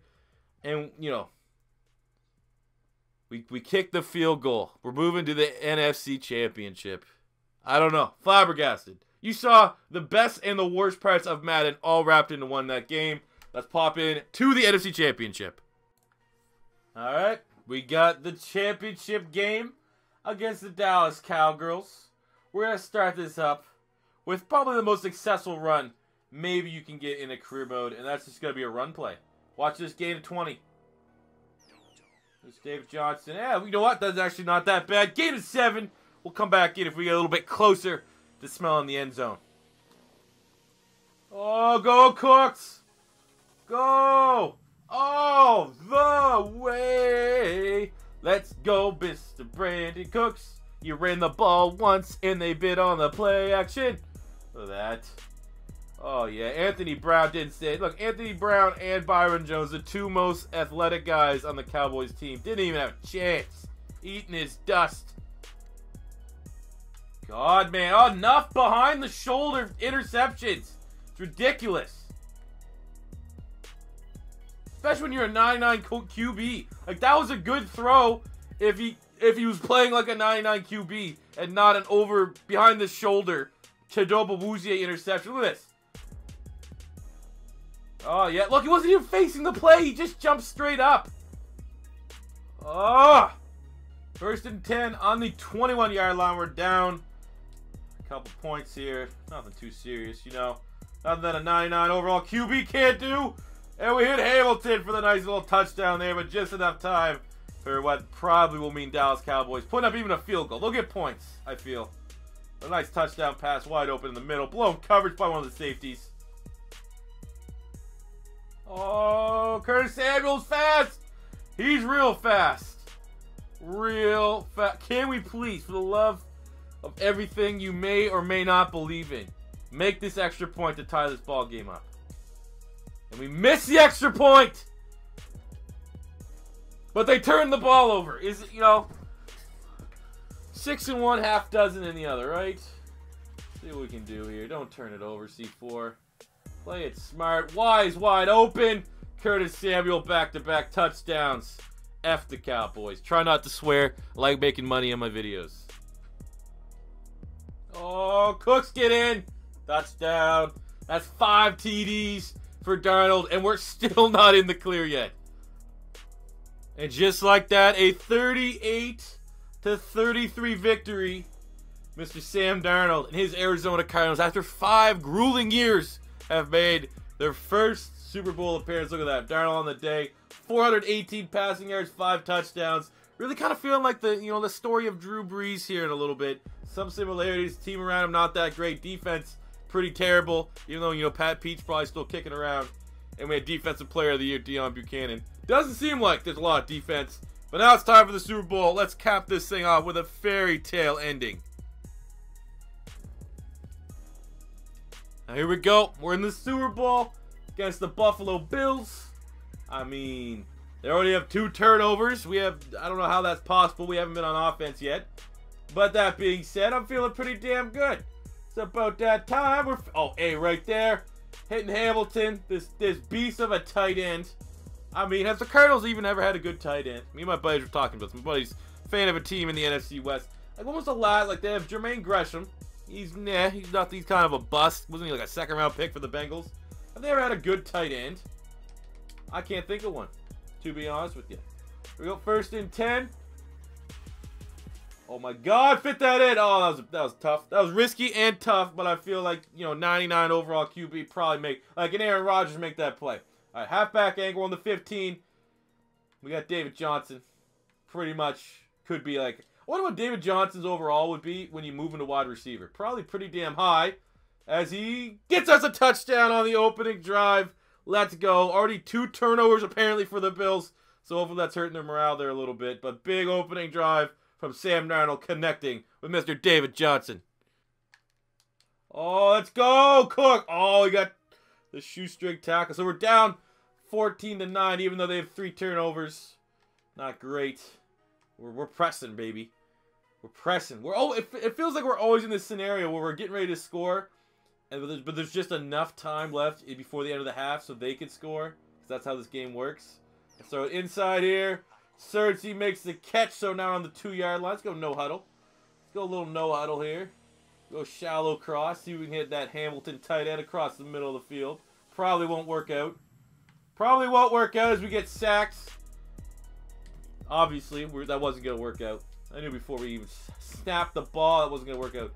And, you know, we kicked the field goal. We're moving to the NFC Championship. I don't know. Flabbergasted. You saw the best and the worst parts of Madden all wrapped into one that game. Let's pop in to the NFC Championship. Alright. We got the championship game against the Dallas Cowgirls. We're going to start this up with probably the most successful run maybe you can get in a career mode, and that's just going to be a run play. Watch this gain of 20. There's Dave Johnson. Yeah, you know what? That's actually not that bad. Gain of 7. We'll come back in if we get a little bit closer to smelling the end zone. Oh, go Cooks! Go! Oh, the way! Let's go, Mr. Brandon Cooks. You ran the ball once and they bid on the play action. Look at that. Oh, yeah. Anthony Brown didn't stay. Look, Anthony Brown and Byron Jones, the two most athletic guys on the Cowboys team, didn't even have a chance. Eating his dust. God, man. Oh, enough behind the shoulder interceptions. It's ridiculous. Especially when you're a 99 QB. Like, that was a good throw if he was playing like a 99 QB and not an over behind the shoulder Chidobe Awuzie interception. Look at this. Oh, yeah. Look, he wasn't even facing the play. He just jumped straight up. Oh. 1st and 10 on the 21-yard line. We're down a couple points here. Nothing too serious, you know. Nothing that a 99 overall QB can't do. And we hit Hamilton for the nice little touchdown there, but just enough time for what probably will mean Dallas Cowboys putting up even a field goal. They'll get points, I feel. A nice touchdown pass wide open in the middle. Blown coverage by one of the safeties. Oh, Curtis Samuel's fast. He's real fast. Real fast. Can we please, for the love of everything you may or may not believe in, make this extra point to tie this ball game up? And we miss the extra point. But they turned the ball over. Is it, 6 in one, half dozen in the other, right? See what we can do here. Don't turn it over, C4. Play it smart. Wise wide open. Curtis Samuel back-to-back touchdowns. F the Cowboys. Try not to swear. I like making money on my videos. Oh, Cooks get in. Touchdown. That's 5 TDs for Darnold, and we're still not in the clear yet. And just like that, a 38-33 victory. Mr. Sam Darnold and his Arizona Cardinals, after 5 grueling years, have made their first Super Bowl appearance. Look at that. Darnold on the day. 418 passing yards, 5 touchdowns. Really kind of feeling like the story of Drew Brees here in a little bit. Some similarities. Team around him not that great. Defense pretty terrible. Even though, Pat Pete's probably still kicking around. And we had Defensive Player of the Year, Deion Buchanan. Doesn't seem like there's a lot of defense. But now it's time for the Super Bowl. Let's cap this thing off with a fairy tale ending. Now here we go. We're in the Super Bowl against the Buffalo Bills. I mean, they already have 2 turnovers. I don't know how that's possible. We haven't been on offense yet. But that being said, I'm feeling pretty damn good. It's about that time. Right there. Hitting Hamilton. This beast of a tight end. I mean, has the Cardinals even ever had a good tight end? Me and my buddies were talking about this. My buddy's a fan of a team in the NFC West. Like, when was the last? Like, they have Jermaine Gresham. He's kind of a bust. Wasn't he like a 2nd-round pick for the Bengals? Have they ever had a good tight end? I can't think of one, to be honest with you. Here we go, 1st and 10. Oh my God, fit that in. Oh, that was tough. That was risky and tough, but I feel like, 99 overall QB probably an Aaron Rodgers make that play. All right, halfback angle on the 15. We got David Johnson. Pretty much could be like, I wonder what David Johnson's overall would be when you move into wide receiver. Probably pretty damn high, as he gets us a touchdown on the opening drive. Let's go. Already 2 turnovers apparently for the Bills, so hopefully that's hurting their morale there a little bit. But big opening drive from Sam Darnold connecting with Mr. David Johnson. Oh, let's go, Cook. Oh, we got the shoestring tackle. So we're down 14-9, even though they have 3 turnovers. Not great. We're pressing, baby. We're pressing. It feels like we're always in this scenario where we're getting ready to score, but there's just enough time left before the end of the half so they can score. Because that's how this game works. So inside here, Sergi makes the catch. So now on the 2-yard line, let's go no huddle. Let's go a little no huddle here. Go shallow cross. See if we can hit that Hamilton tight end across the middle of the field. Probably won't work out. Probably won't work out as we get sacks. Obviously, that wasn't going to work out. I knew before we even snapped the ball that wasn't going to work out.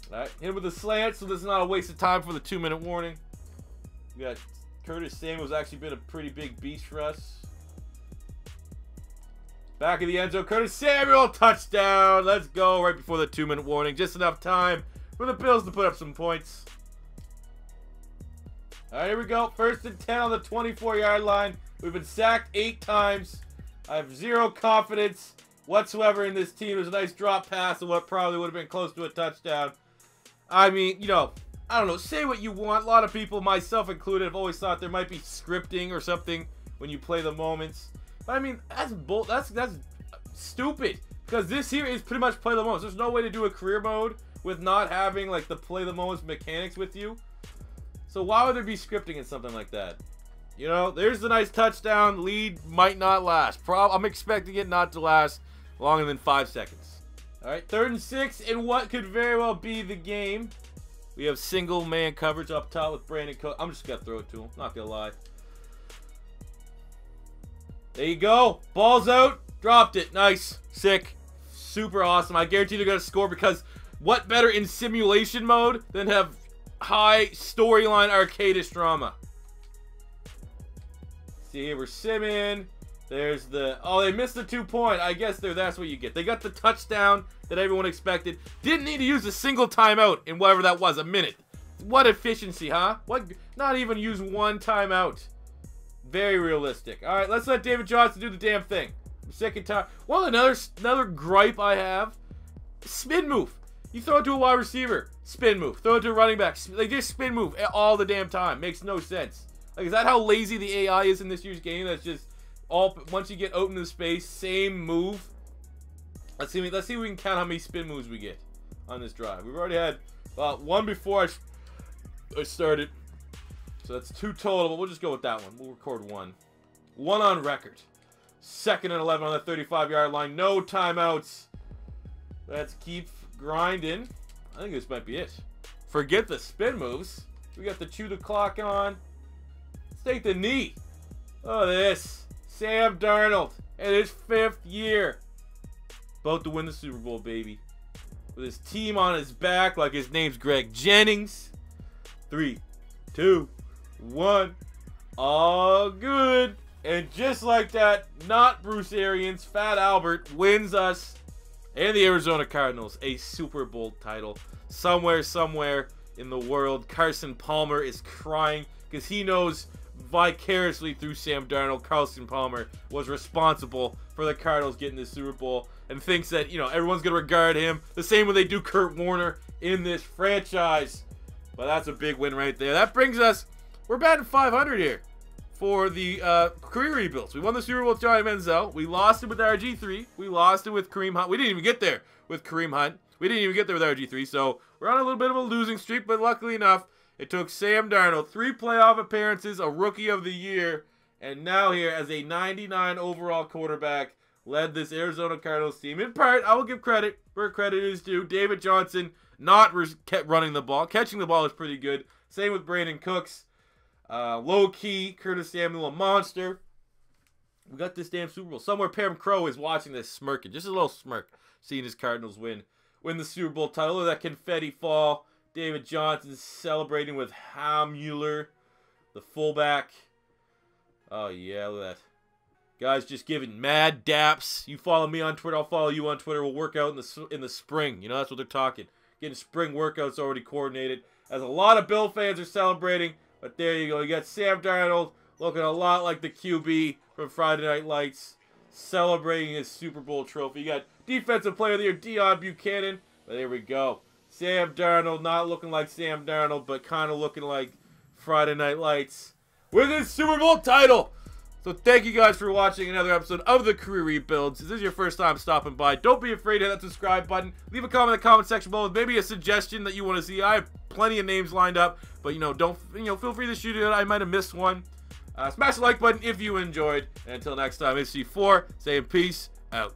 Alright, hit him with a slant, so this is not a waste of time for the 2-minute warning. We got Curtis Samuel's actually been a pretty big beast for us. Back of the end zone, Curtis Samuel, touchdown. Let's go right before the 2-minute warning. Just enough time for the Bills to put up some points. Alright, here we go. 1st and 10 on the 24-yard line. We've been sacked 8 times. I have zero confidence whatsoever in this team. There's a nice drop pass of what probably would have been close to a touchdown. I mean, you know, I don't know. Say what you want. A lot of people, myself included, have always thought there might be scripting or something when you play the moments. But I mean, that's stupid. Because this here is pretty much play the moments. There's no way to do a career mode with not having like the play the moments mechanics with you. So why would there be scripting in something like that? You know, there's the nice touchdown. Lead might not last. I'm expecting it not to last longer than 5 seconds. All right, 3rd and 6 in what could very well be the game. We have single man coverage up top with Brandon Cook. I'm just going to throw it to him. Not going to lie. There you go. Ball's out. Dropped it. Nice. Sick. Super awesome. I guarantee they're going to score because what better in simulation mode than have high storyline arcadish drama. See, we're simming. There's the... Oh, they missed the 2-point. I guess that's what you get. They got the touchdown that everyone expected. Didn't need to use a single timeout in whatever that was, a minute. What efficiency, huh? What? Not even use one timeout. Very realistic. All right, let's let David Johnson do the damn thing. Second time. Well, another gripe I have. Spin move. You throw it to a wide receiver. Spin move. Throw it to a running back. Like, just spin move all the damn time. Makes no sense. Like, is that how lazy the AI is in this year's game? That's just all, once you get open to space, same move. Let's see if we can count how many spin moves we get on this drive. We've already had one before I started. So that's 2 total, but we'll just go with that one. We'll record 1. 1 on record. 2nd and 11 on the 35-yard line. No timeouts. Let's keep grinding. I think this might be it. Forget the spin moves. We got the chew the clock on. Let's take the knee. Oh, this. Sam Darnold in his 5th year. About to win the Super Bowl, baby. With his team on his back like his name's Greg Jennings. 3, 2, 1. All good. And just like that, not Bruce Arians, Fat Albert wins us and the Arizona Cardinals a Super Bowl title. Somewhere in the world, Carson Palmer is crying because he knows vicariously through Sam Darnold, Carson Palmer was responsible for the Cardinals getting this Super Bowl and thinks that, you know, everyone's going to regard him the same way they do Kurt Warner in this franchise. But that's a big win right there. That brings us, we're batting 500 here for the career rebuilds. We won the Super Bowl with Johnny Manziel. We lost it with RG3. We lost it with Kareem Hunt. We didn't even get there with Kareem Hunt. We didn't even get there with RG3. So we're on a little bit of a losing streak, but luckily enough, it took Sam Darnold 3 playoff appearances, a Rookie of the Year, and now here as a 99 overall quarterback, led this Arizona Cardinals team. In part, I will give credit where credit is due. David Johnson kept running the ball. Catching the ball is pretty good. Same with Brandon Cooks. Low-key, Curtis Samuel, a monster. We got this damn Super Bowl. Somewhere Pam Crow is watching this smirking. Just a little smirk, seeing his Cardinals win the Super Bowl title. Look at that confetti fall. David Johnson celebrating with Hamuller, the fullback. Oh, yeah, look at that. Guys just giving mad daps. You follow me on Twitter, I'll follow you on Twitter. We'll work out in the spring. You know, that's what they're talking. Getting spring workouts already coordinated. As a lot of Bill fans are celebrating. But there you go. You got Sam Darnold looking a lot like the QB from Friday Night Lights, celebrating his Super Bowl trophy. You got Defensive Player of the Year, Deion Buchanan. But there we go. Sam Darnold not looking like Sam Darnold, but kind of looking like Friday Night Lights with his Super Bowl title. So thank you guys for watching another episode of the Career Rebuilds. If this is your first time stopping by, don't be afraid to hit that subscribe button. Leave a comment in the comment section below with maybe a suggestion that you want to see. I have plenty of names lined up, but feel free to shoot it. I might have missed one. Smash the like button if you enjoyed. And until next time, it's C4 saying peace out.